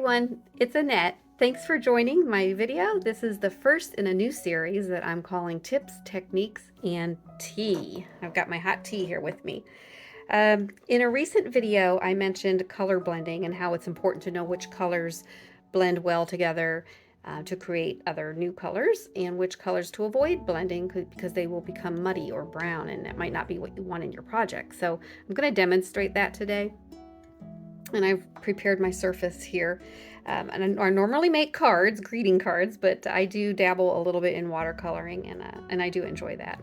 everyone, it's Annette. Thanks for joining my video. This is the first in a new series that I'm calling Tips, Techniques, and Tea. I've got my hot tea here with me. In a recent video, I mentioned color blending and how it's important to know which colors blend well together to create other new colors, and which colors to avoid blending because they will become muddy or brown, and that might not be what you want in your project. So I'm going to demonstrate that today. And I've prepared my surface here. And I normally make cards, greeting cards, but I do dabble a little bit in watercoloring, and I do enjoy that.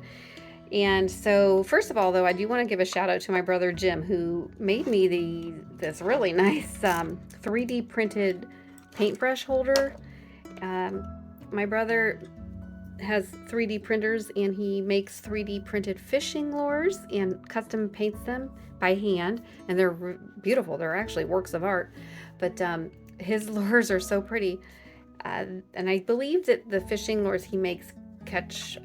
And so first of all, though, I do want to give a shout out to my brother Jim, who made me this really nice 3D printed paintbrush holder. My brother has 3D printers, and he makes 3D printed fishing lures and custom paints them by hand, and they're beautiful. They're actually works of art, but his lures are so pretty, and I believe that the fishing lures he makes catch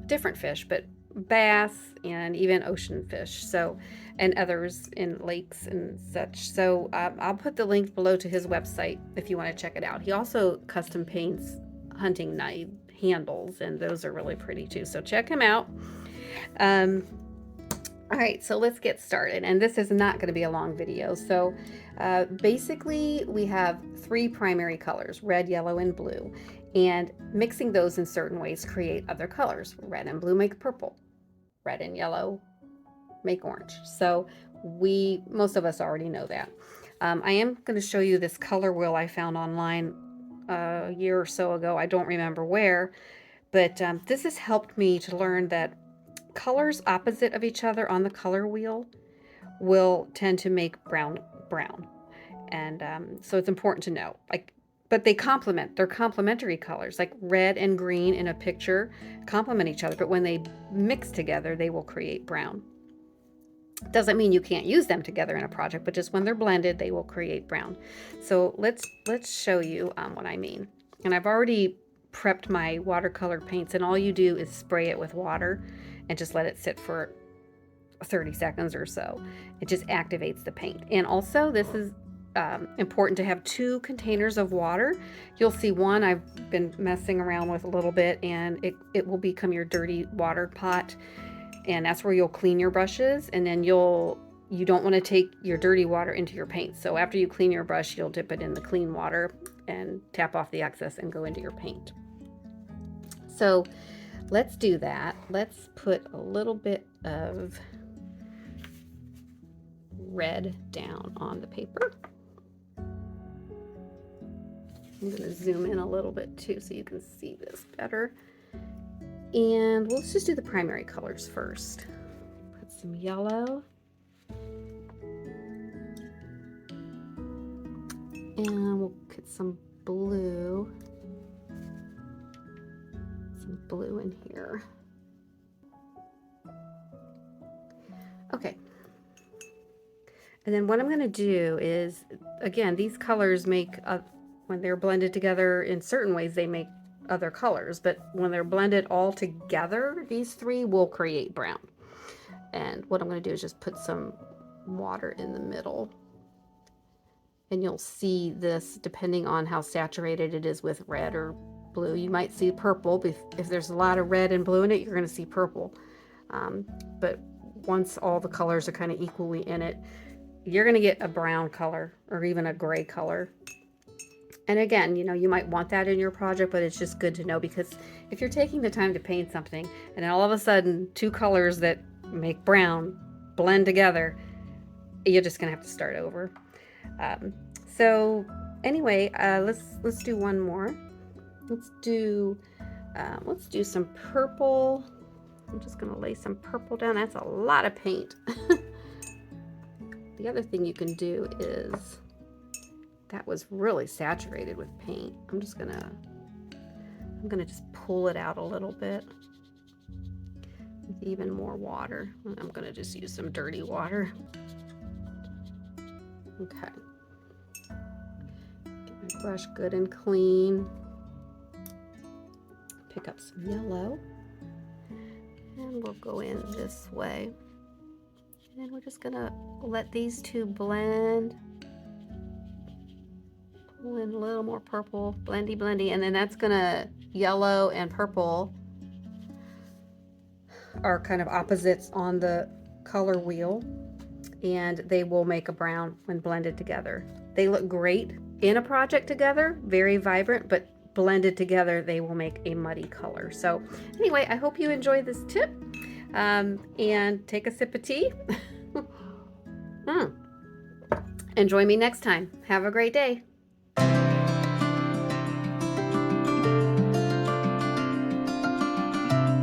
different fish, but bass and even ocean fish, so, and others in lakes and such. So I'll put the link below to his website if you want to check it out. He also custom paints hunting knife handles, and those are really pretty too, so check him out. All right, so let's get started, and this is not going to be a long video. So basically we have three primary colors: red, yellow, and blue, and mixing those in certain ways create other colors. Red and blue make purple, red and yellow make orange. So most of us already know that. I am going to show you this color wheel I found online a year or so ago. I don't remember where, but this has helped me to learn that colors opposite of each other on the color wheel will tend to make brown. And so it's important to know, but they're complementary colors. Like red and green in a picture complement each other, but when they mix together, they will create brown. Doesn't mean you can't use them together in a project, but just when they're blended, they will create brown. So let's show you what I mean. And I've already prepped my watercolor paints, and all you do is spray it with water and just let it sit for 30 seconds or so. It just activates the paint. And also, this is important to have 2 containers of water. You'll see one I've been messing around with a little bit, and it will become your dirty water pot, and that's where you'll clean your brushes. And then you don't want to take your dirty water into your paint. So after you clean your brush, you'll dip it in the clean water and tap off the excess and go into your paint. So let's do that. Let's put a little bit of red down on the paper. I'm going to zoom in a little bit too so you can see this better. And let's just do the primary colors first. Put some yellow. And we'll get some blue. Some blue in here. Okay. And then what I'm going to do is, again, these colors make, when they're blended together in certain ways, they make other colors, but when they're blended all together, these three will create brown. And what I'm going to do is just put some water in the middle, and you'll see this depending on how saturated it is with red or blue. You might see purple. If there's a lot of red and blue in it, you're going to see purple. But once all the colors are kind of equally in it, you're going to get a brown color or even a gray color. And again, you might want that in your project, but it's just good to know, because if you're taking the time to paint something and then all of a sudden 2 colors that make brown blend together, you're just gonna have to start over. So anyway, let's do one more. Let's do some purple. I'm just gonna lay some purple down. That's a lot of paint. The other thing you can do is, that was really saturated with paint. I'm gonna just pull it out a little bit with even more water. I'm gonna just use some dirty water. Okay. Get my brush good and clean. Pick up some yellow, and we'll go in this way. And we're just gonna let these two blend. And a little more purple, blendy, blendy, and then that's gonna, yellow and purple are kind of opposites on the color wheel, and they will make a brown when blended together. They look great in a project together, very vibrant, but blended together, they will make a muddy color. So anyway, I hope you enjoyed this tip, and take a sip of tea. And join me next time. Have a great day.